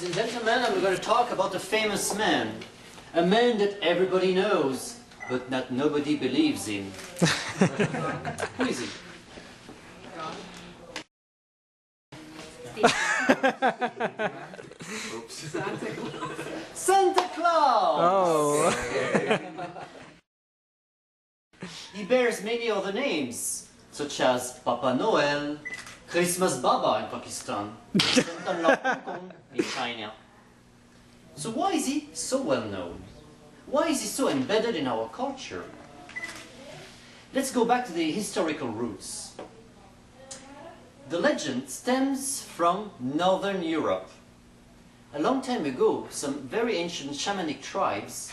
ladies and gentlemen, I'm going to talk about a famous man. A man that everybody knows, but that nobody believes in. Who is he? Santa Claus! Oh. He bears many other names, such as Papa Noel, Christmas Baba in Pakistan, Santa Claus in China. So why is he so well known? Why is he so embedded in our culture? Let's go back to the historical roots. The legend stems from Northern Europe. A long time ago, some very ancient shamanic tribes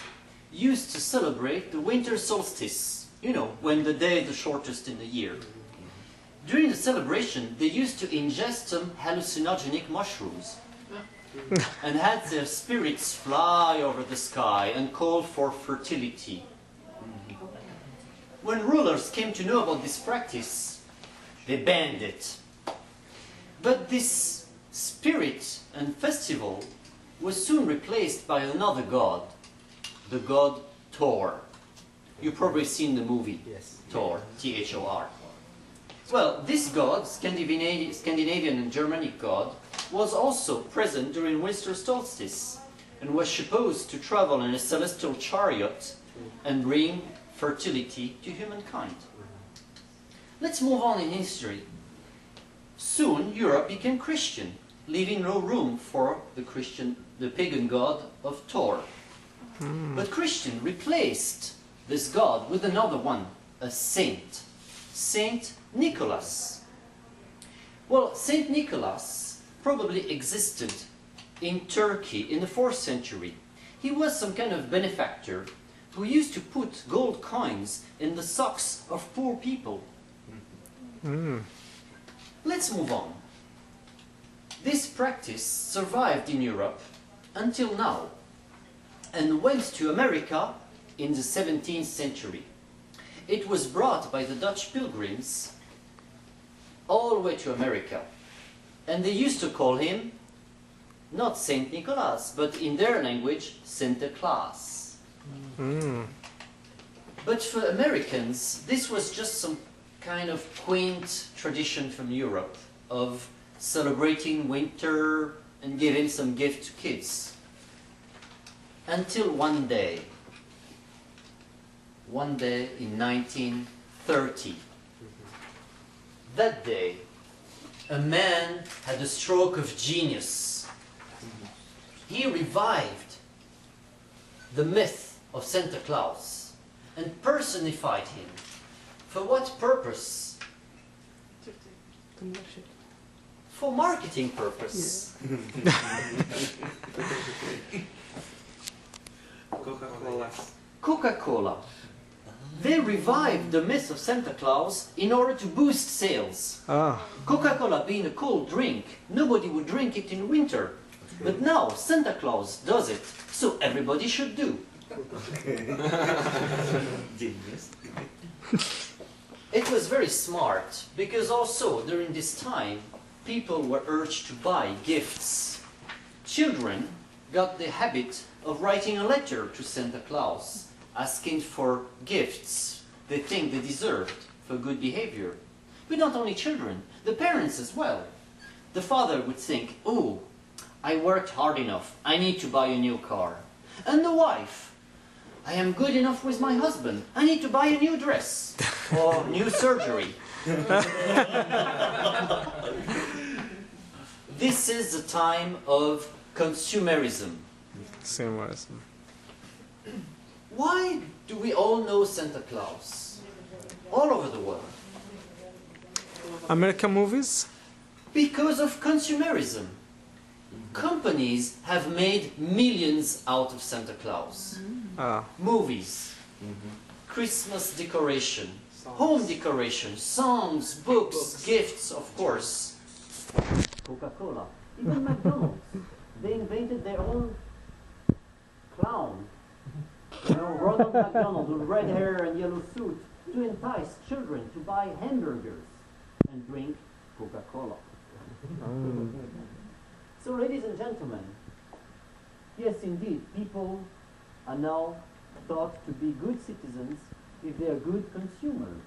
used to celebrate the winter solstice, you know, when the day is the shortest in the year. During the celebration, they used to ingest some hallucinogenic mushrooms and had their spirits fly over the sky and call for fertility. When rulers came to know about this practice, they banned it. But this spirit and festival was soon replaced by another god, the god Thor. You've probably seen the movie, Yes. Thor, T-H-O-R. Well, this god, Scandinavian and Germanic god, was also present during winter solstice and was supposed to travel in a celestial chariot and bring fertility to humankind. Let's move on in history. Soon Europe became Christian, leaving no room for the pagan god of Thor. But Christian replaced this god with another one, a saint, Saint Nicholas. Well, Saint Nicholas probably existed in Turkey in the 4th century. He was some kind of benefactor who used to put gold coins in the socks of poor people. Let's move on. This practice survived in Europe until now and went to America in the 17th century. It was brought by the Dutch pilgrims all the way to America. And they used to call him not Saint Nicholas, but in their language, Santa Claus. But for Americans, this was just some kind of quaint tradition from Europe of celebrating winter and giving some gift to kids. Until one day in 1930. That day, a man had a stroke of genius. He revived the myth of Santa Claus and personified him. For what purpose? For marketing purpose. Coca-Cola. Coca-Cola. They revived the myth of Santa Claus in order to boost sales. Coca-Cola being a cold drink, nobody would drink it in winter. But now Santa Claus does it, so everybody should do. Genius. It was very smart, because also during this time, people were urged to buy gifts. Children got the habit of writing a letter to Santa Claus, asking for gifts they think they deserved for good behavior. But not only children, the parents as well. The father would think, oh, I worked hard enough, I need to buy a new car. And the wife, I am good enough with my husband, I need to buy a new dress or new surgery. This is the time of consumerism. Consumerism. Why do we all know Santa Claus? All over the world. American movies? Because of consumerism. Companies have made millions out of Santa Claus. Movies, Christmas decoration, home decoration, songs, books, gifts, of course. Coca-Cola, even McDonald's. They invented their own clown. You know, Ronald McDonald with red hair and yellow suit to entice children to buy hamburgers and drink Coca-Cola. So, ladies and gentlemen, Yes, indeed, people are now thought to be good citizens if they are good consumers.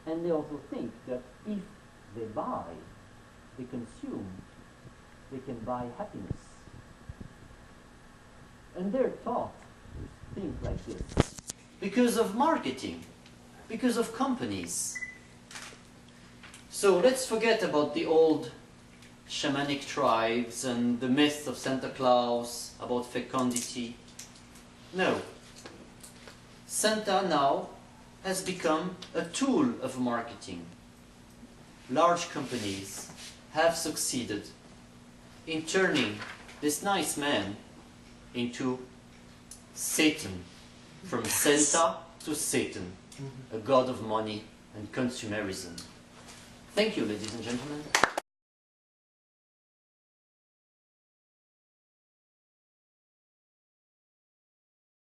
And they also think that if they buy, they consume, they can buy happiness. And they're taught to think like this because of marketing, because of companies. So let's forget about the old shamanic tribes and the myth of Santa Claus about fecundity. No. Santa now has become a tool of marketing. Large companies have succeeded in turning this nice man into Satan, from Santa to Satan, a god of money and consumerism. Thank you, ladies and gentlemen.